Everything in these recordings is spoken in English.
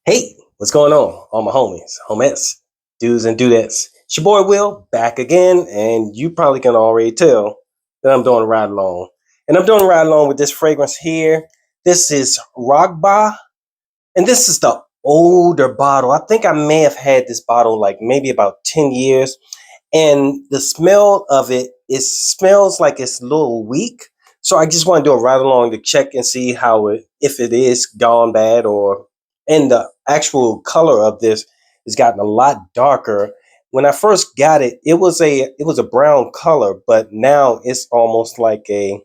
Hey, what's going on? All my homies, homies, dudes and dudettes. It's your boy Will back again, and you probably can already tell that I'm doing a ride along. And I'm doing a ride along with this fragrance here. This is Raghba, and this is the older bottle. I think I may have had this bottle like maybe about 10 years. And the smell of it smells like it's a little weak. So I just want to do a ride along to check and see how if it is gone bad or and the actual color of this has gotten a lot darker. When I first got it, it was a brown color, but now it's almost like it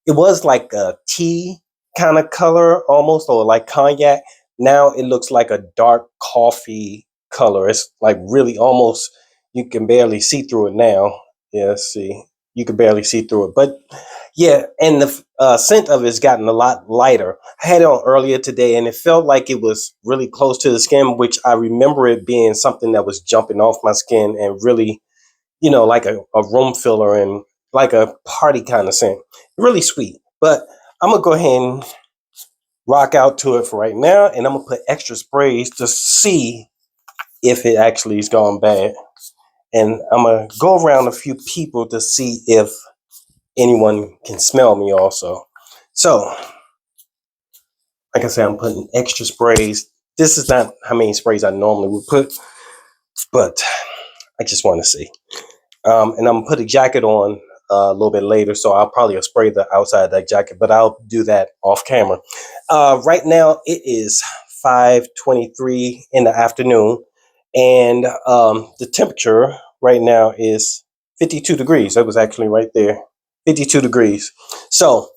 was like a tea kind of color almost, or like cognac. Now it looks like a dark coffee color. It's like really almost, you can barely see through it now. Yeah, see, you can barely see through it. But yeah, and the scent of it's gotten a lot lighter. I had it on earlier today, and it felt like it was really close to the skin, which I remember it being something that was jumping off my skin and really, like a room filler and like a party kind of scent. Really sweet. But I'm gonna go ahead and rock out to it for right now, and I'm gonna put extra sprays to see if it actually has gone bad. And I'm gonna go around a few people to see if anyone can smell me also. So, like I said, I'm putting extra sprays. This is not how many sprays I normally would put, but I just want to see. And I'm gonna put a jacket on a little bit later, so I'll probably spray the outside of that jacket, but I'll do that off camera. Right now, it is 5:23 in the afternoon, and the temperature right now is 52 degrees. That was actually right there, 52 degrees. So,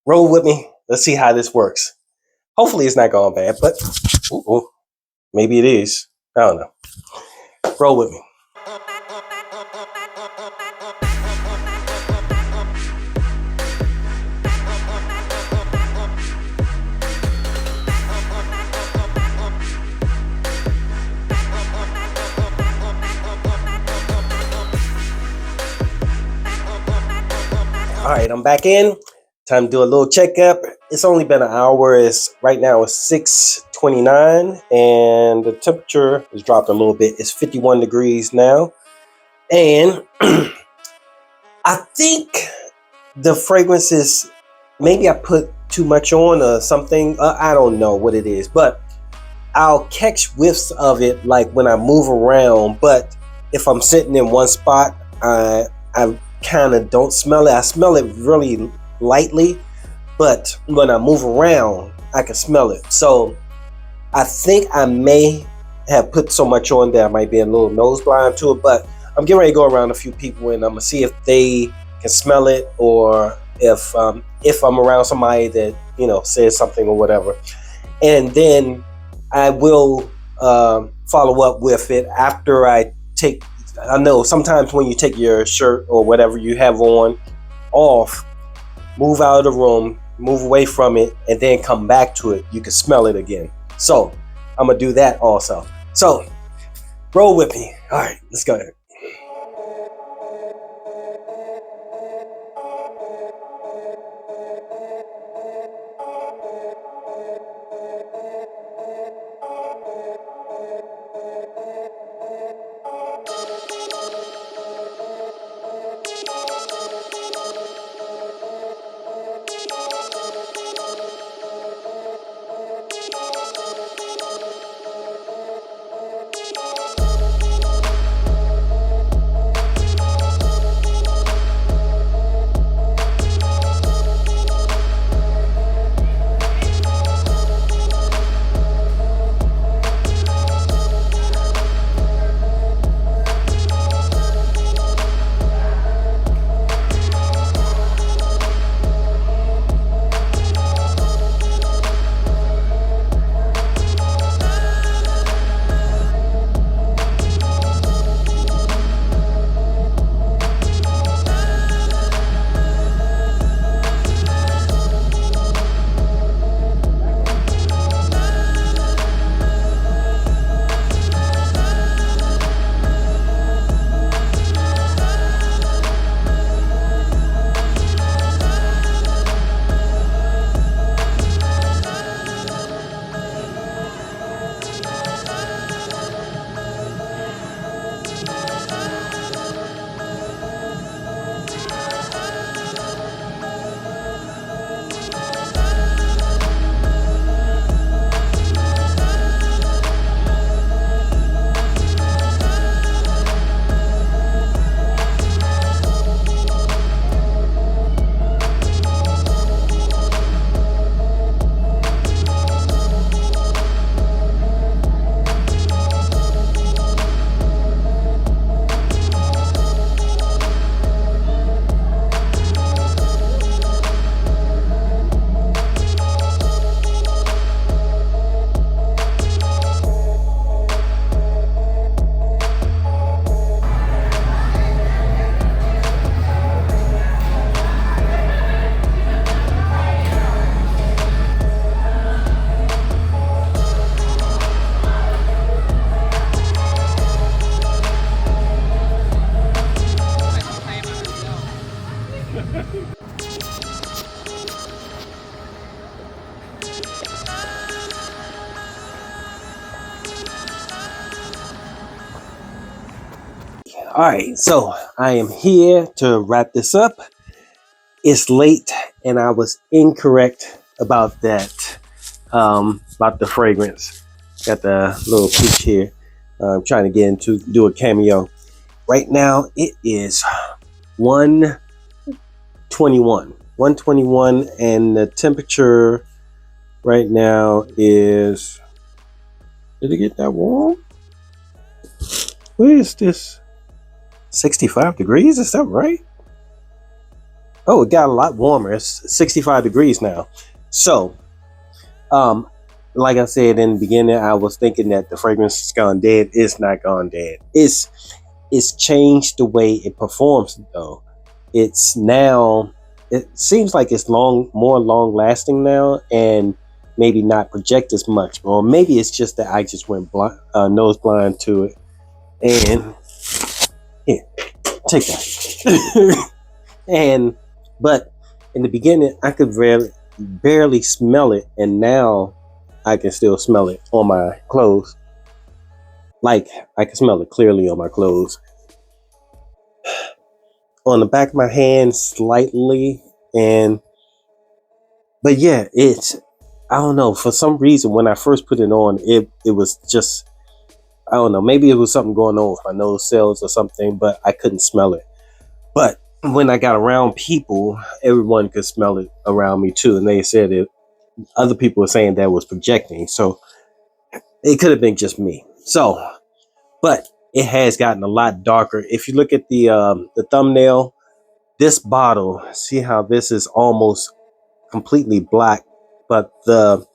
roll with me. Let's see how this works. Hopefully, it's not going bad, but maybe it is. I don't know. Roll with me. All right, I'm back in. Time to do a little checkup. It's only been an hour. Right now it's 6:29, and the temperature has dropped a little bit. It's 51 degrees now, and I think the fragrance is, maybe I put too much on or something. I don't know what it is, but I'll catch whiffs of it like when I move around. But if I'm sitting in one spot, I kind of don't smell it. I smell it really lightly, but when I move around, I can smell it. So I think I may have put so much on that I might be a little nose blind to it. But I'm getting ready to go around a few people, and I'm gonna see if they can smell it, or if I'm around somebody that says something or whatever, and then I will follow up with it after I take. I know sometimes when you take your shirt or whatever you have on off, move out of the room, move away from it, and then come back to it, you can smell it again. So I'm gonna do that also. So roll with me. All right, let's go. All right, so I am here to wrap this up. It's late, and I was incorrect about that, about the fragrance. Got the little peach here. I'm trying to get into do a cameo. Right now, it is 121. 121, and the temperature right now is. Did it get that warm? Where is this? 65 degrees? Is that right? Oh, it got a lot warmer. It's 65 degrees now. So, like I said in the beginning, I was thinking that the fragrance is gone dead. It's not gone dead. It's changed the way it performs though. It's now, it seems like it's more long lasting now, and maybe not project as much. Or maybe it's just that I just went nose blind to it. And here, take that. But in the beginning, I could barely smell it, and now I can still smell it on my clothes. Like, I can smell it clearly on my clothes. On the back of my hand, slightly, but yeah, I don't know, for some reason, when I first put it on, it was just, I don't know, maybe it was something going on with my nose cells or something, but I couldn't smell it. But when I got around people, everyone could smell it around me too. And they said it, other people were saying that was projecting. So it could have been just me. So, but it has gotten a lot darker. If you look at the thumbnail, this bottle, see how this is almost completely black, but the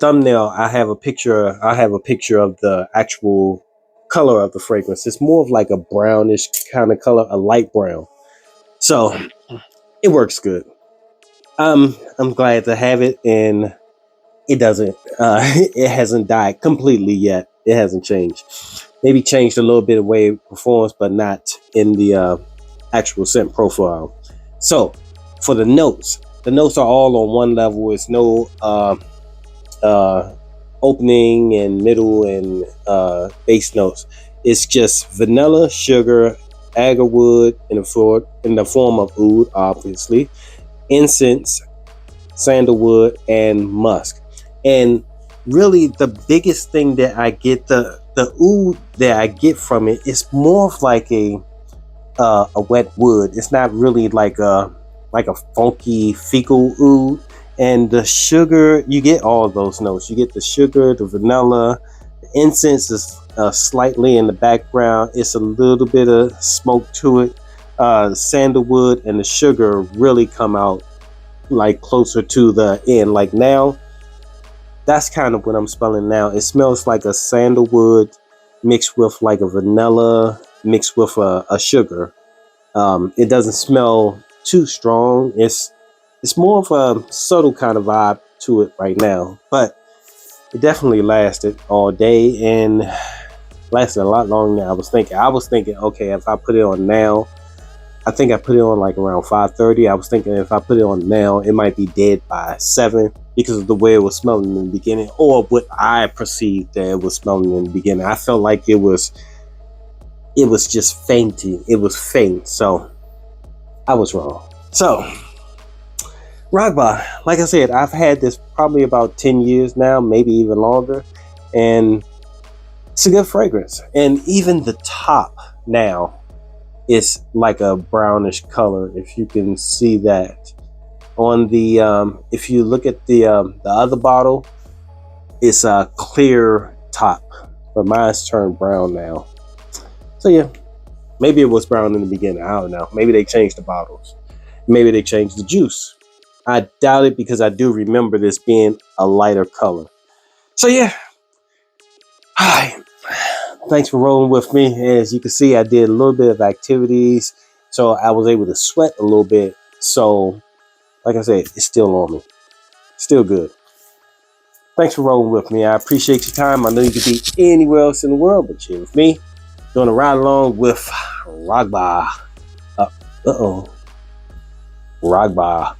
thumbnail, I have a picture of the actual color of the fragrance. It's more of like a brownish kind of color, a light brown. So it works good. I'm glad to have it, and it doesn't it hasn't died completely yet. It hasn't changed. Maybe changed a little bit of way it performs, but not in the actual scent profile. So for the notes are all on one level. It's no opening and middle and base notes. It's just vanilla, sugar, agarwood in the form of oud, obviously, incense, sandalwood, and musk. And really, the biggest thing that I get, the oud that I get from it, is more of like a wet wood. It's not really like a funky fecal oud. And the sugar, you get all those notes. You get the sugar, the vanilla, the incense is slightly in the background. It's a little bit of smoke to it. The sandalwood and the sugar really come out like closer to the end. Like now, that's kind of what I'm smelling now. It smells like a sandalwood mixed with like a vanilla mixed with a sugar. It doesn't smell too strong. It's more of a subtle kind of vibe to it right now, but it definitely lasted all day and lasted a lot longer than I was thinking. I was thinking, okay, if I put it on now, I think I put it on like around 5:30. I was thinking if I put it on now, it might be dead by 7 because of the way it was smelling in the beginning, or what I perceived that it was smelling in the beginning. I felt like it was just fainting. It was faint, so I was wrong. So Raghba, like I said, I've had this probably about 10 years now, maybe even longer, and it's a good fragrance. And even the top now is like a brownish color, if you can see that. On the if you look at the other bottle, it's a clear top, but mine's turned brown now. So yeah, maybe it was brown in the beginning. I don't know. Maybe they changed the bottles. Maybe they changed the juice. I doubt it because I do remember this being a lighter color. So yeah. Hi. Thanks for rolling with me. As you can see, I did a little bit of activities, so I was able to sweat a little bit. So, like I said, it's still on me. Still good. Thanks for rolling with me. I appreciate your time. I know you could be anywhere else in the world, but you're with me. Doing a ride along with Raghba. Raghba.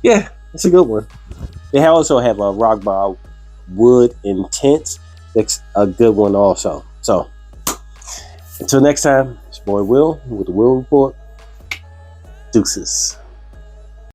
Yeah, it's a good one. They also have a Raghba Wood Intense. That's a good one also. So, Until next time, it's your boy Will with the Will Report. Deuces.